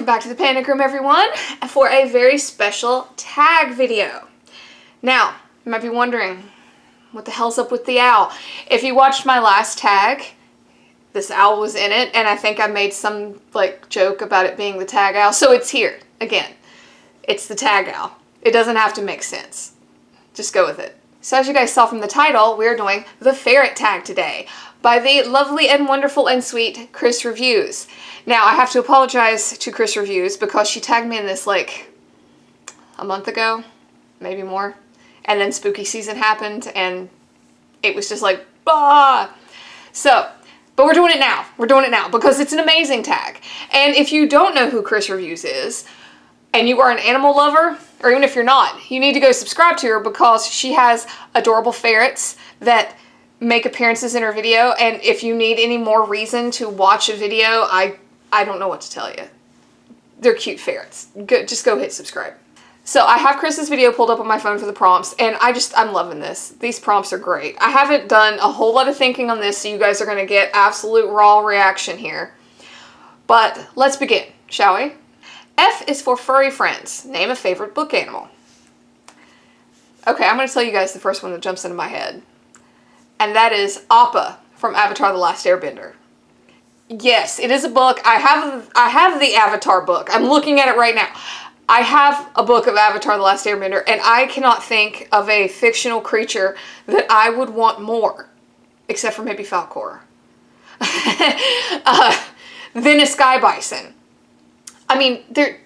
Welcome back to the Panic Room, everyone, for a very special tag video. Now, you might be wondering, what the hell's up with the owl? If you watched my last tag, this owl was in it, and I think I made some, joke about it being the tag owl, so it's here. Again, it's the tag owl. It doesn't have to make sense. Just go with it. So as you guys saw from the title, we're doing the Ferret Tag today by the lovely and wonderful and sweet Chris Reviews. Now, I have to apologize to Chris Reviews because she tagged me in this a month ago, maybe more, and then spooky season happened and it was just bah! So, but we're doing it now. We're doing it now because it's an amazing tag. And if you don't know who Chris Reviews is, and you are an animal lover, or even if you're not, you need to go subscribe to her because she has adorable ferrets that make appearances in her video, and if you need any more reason to watch a video, I don't know what to tell you. They're cute ferrets. Just go hit subscribe. So I have Chris's video pulled up on my phone for the prompts, and I'm loving this. These prompts are great. I haven't done a whole lot of thinking on this, so you guys are going to get absolute raw reaction here. But let's begin, shall we? F is for furry friends. Name a favorite book animal. Okay, I'm going to tell you guys the first one that jumps into my head. And that is Appa from Avatar: The Last Airbender. Yes, it is a book. I have the Avatar book. I'm looking at it right now. I have a book of Avatar: The Last Airbender, and I cannot think of a fictional creature that I would want more, except for maybe Falkor. Than a sky bison. I mean, they're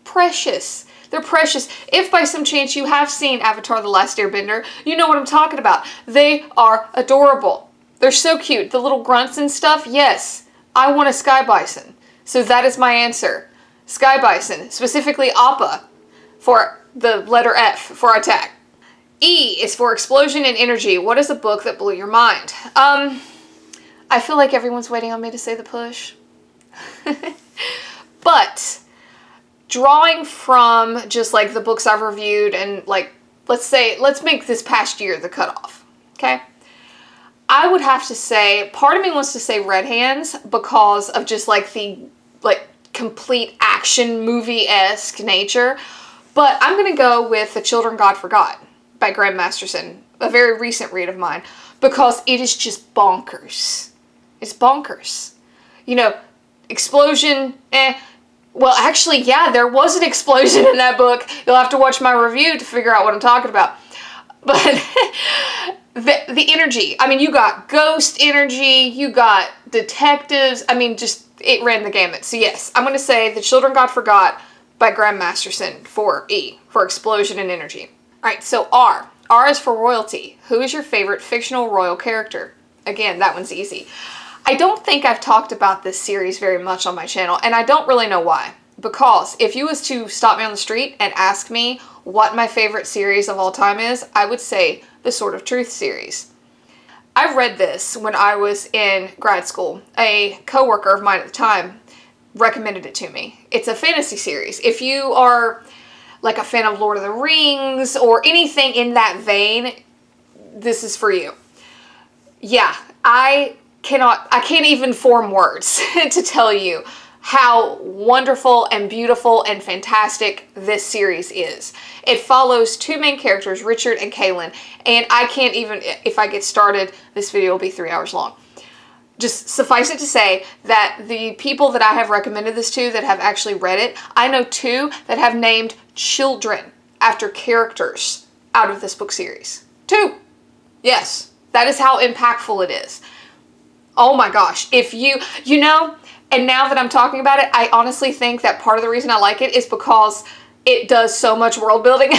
precious. They're precious. If by some chance you have seen Avatar: The Last Airbender, you know what I'm talking about. They are adorable. They're so cute. The little grunts and stuff, yes. I want a sky bison. So that is my answer. Sky bison, specifically Appa, for the letter F for our tag. E is for explosion and energy. What is a book that blew your mind? I feel like everyone's waiting on me to say The Push. But drawing from just the books I've reviewed and let's make this past year the cutoff, okay? I would have to say, part of me wants to say Red Hands because of just the complete action movie-esque nature, but I'm gonna go with The Children God Forgot by Graham Masterson, a very recent read of mine, because it is just bonkers. It's bonkers. You know, explosion, well, actually, yeah, there was an explosion in that book. You'll have to watch my review to figure out what I'm talking about. But the energy, I mean, you got ghost energy, you got detectives, I mean, just, it ran the gamut. So yes, I'm going to say The Children God Forgot by Graham Masterson for E, for explosion and energy. All right, so R. R is for royalty. Who is your favorite fictional royal character? Again, that one's easy. I don't think I've talked about this series very much on my channel, and I don't really know why. Because if you was to stop me on the street and ask me what my favorite series of all time is, I would say the Sword of Truth series. I read this when I was in grad school. A coworker of mine at the time recommended it to me. It's a fantasy series. If you are a fan of Lord of the Rings or anything in that vein, this is for you. Yeah, I can't even form words to tell you how wonderful and beautiful and fantastic this series is. It follows two main characters, Richard and Kaylin, and I can't even, if I get started, this video will be 3 hours long. Just suffice it to say that the people that I have recommended this to that have actually read it, I know 2 that have named children after characters out of this book series. 2! Yes, that is how impactful it is. Oh my gosh, if you know, and now that I'm talking about it, I honestly think that part of the reason I like it is because it does so much world building.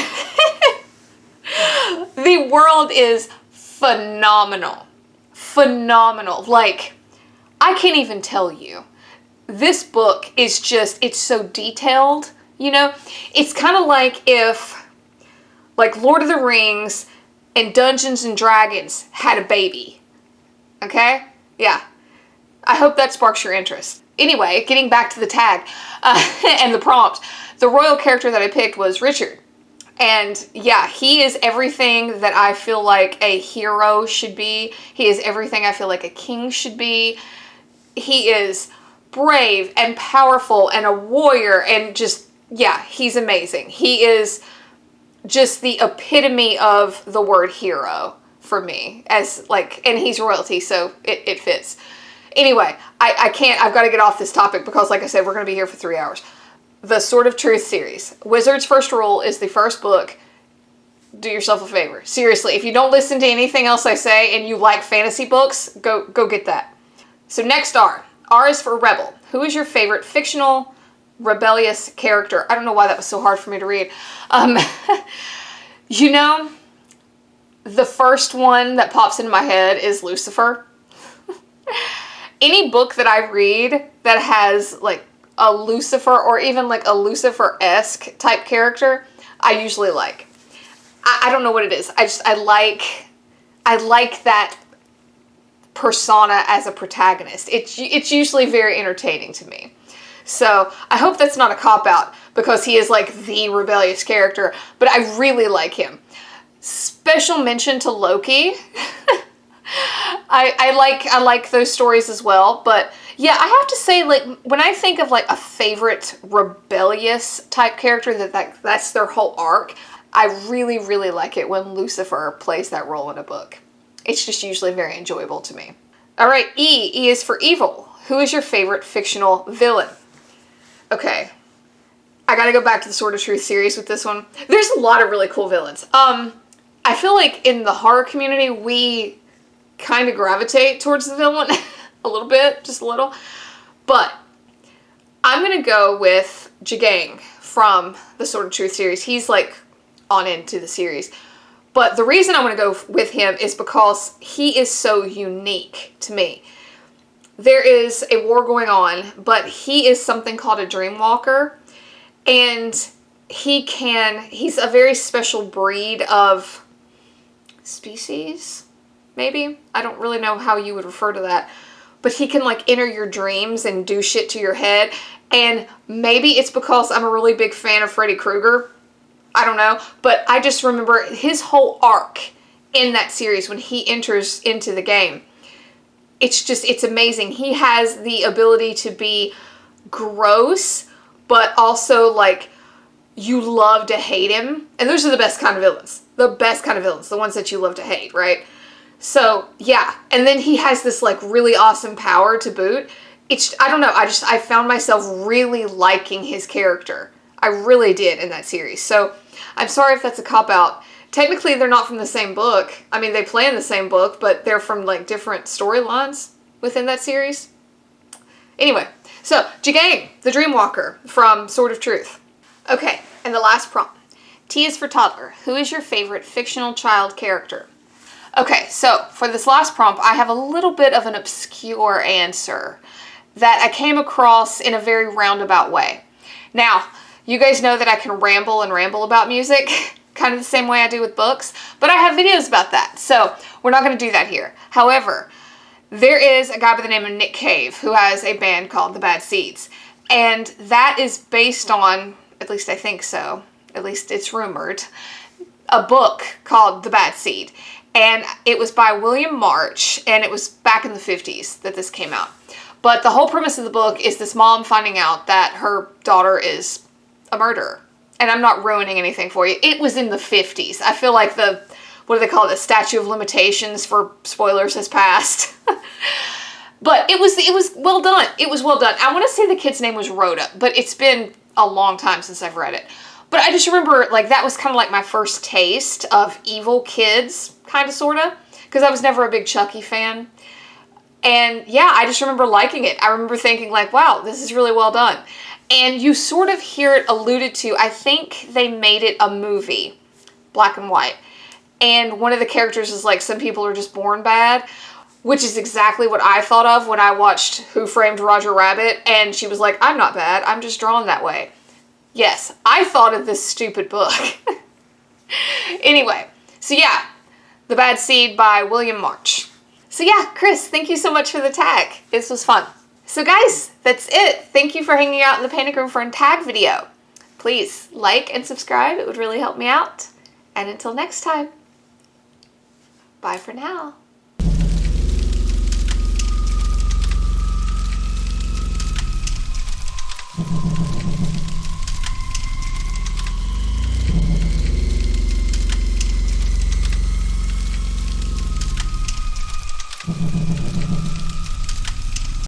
The world is phenomenal. Phenomenal. I can't even tell you. This book is just, it's so detailed, you know? It's kind of like if, Lord of the Rings and Dungeons and Dragons had a baby. Okay? Yeah, I hope that sparks your interest. Anyway, getting back to the tag and the prompt, the royal character that I picked was Richard. And yeah, he is everything that I feel like a hero should be. He is everything I feel like a king should be. He is brave and powerful and a warrior and just, yeah, he's amazing. He is just the epitome of the word hero for me, as like, and he's royalty, so it fits. Anyway, I've got to get off this topic because, like I said, we're going to be here for 3 hours. The Sword of Truth series. Wizard's First Rule is the first book. Do yourself a favor. Seriously, if you don't listen to anything else I say and you like fantasy books, go get that. So next R. R is for rebel. Who is your favorite fictional rebellious character? I don't know why that was so hard for me to read. You know, the first one that pops into my head is Lucifer. Any book that I read that has like a Lucifer or even like a Lucifer-esque type character, I usually like. I don't know what it is. I like that persona as a protagonist. It's usually very entertaining to me. So I hope that's not a cop-out because he is like the rebellious character, but I really like him. Special mention to Loki. I like those stories as well, but yeah, I have to say, like, when I think of like a favorite rebellious type character that's their whole arc, I really, really like it when Lucifer plays that role in a book. It's just usually very enjoyable to me. All right, E. E is for evil. Who is your favorite fictional villain? Okay, I gotta go back to the Sword of Truth series with this one. There's a lot of really cool villains. I feel like in the horror community, we kind of gravitate towards the villain a little bit, just a little. But I'm gonna go with Jagang from the Sword of Truth series. He's like on into the series. But the reason I want to go with him is because he is so unique to me. There is a war going on, but he is something called a dream walker. And he's a very special breed of species, maybe? I don't really know how you would refer to that. But he can like enter your dreams and do shit to your head. And maybe it's because I'm a really big fan of Freddy Krueger. I don't know, but I just remember his whole arc in that series when he enters into the game. It's amazing. He has the ability to be gross, but also like you love to hate him. And those are the best kind of villains. The best kind of villains, the ones that you love to hate, right? So yeah, and then he has this like really awesome power to boot. I don't know, I found myself really liking his character. I really did in that series. So I'm sorry if that's a cop-out. Technically, they're not from the same book. I mean, they play in the same book, but they're from like different storylines within that series. Anyway, so Jagang, the Dreamwalker from Sword of Truth. Okay, and the last prompt. T is for toddler. Who is your favorite fictional child character? Okay, so for this last prompt, I have a little bit of an obscure answer that I came across in a very roundabout way. Now, you guys know that I can ramble about music, kind of the same way I do with books, but I have videos about that, so we're not going to do that here. However, there is a guy by the name of Nick Cave who has a band called The Bad Seeds, and that is based on, at least I think so, at least it's rumored, a book called The Bad Seed, and it was by William March, and it was back in the 50s that this came out. But the whole premise of the book is this mom finding out that her daughter is a murderer. And I'm not ruining anything for you. It was in the 50s. I feel like what do they call it? The statute of limitations for spoilers has passed. But it was well done. It was well done. I want to say the kid's name was Rhoda, but it's been a long time since I've read it. But I just remember like that was kind of like my first taste of evil kids, kind of, sort of. Because I was never a big Chucky fan. And yeah, I just remember liking it. I remember thinking like, wow, this is really well done. And you sort of hear it alluded to. I think they made it a movie, black and white. And one of the characters is like, some people are just born bad, which is exactly what I thought of when I watched Who Framed Roger Rabbit. And she was like, I'm not bad. I'm just drawn that way. Yes, I thought of this stupid book. Anyway, so yeah, The Bad Seed by William March. So yeah, Chris, thank you so much for the tag. This was fun. So guys, that's it. Thank you for hanging out in the Panic Room for a tag video. Please like and subscribe. It would really help me out. And until next time, bye for now.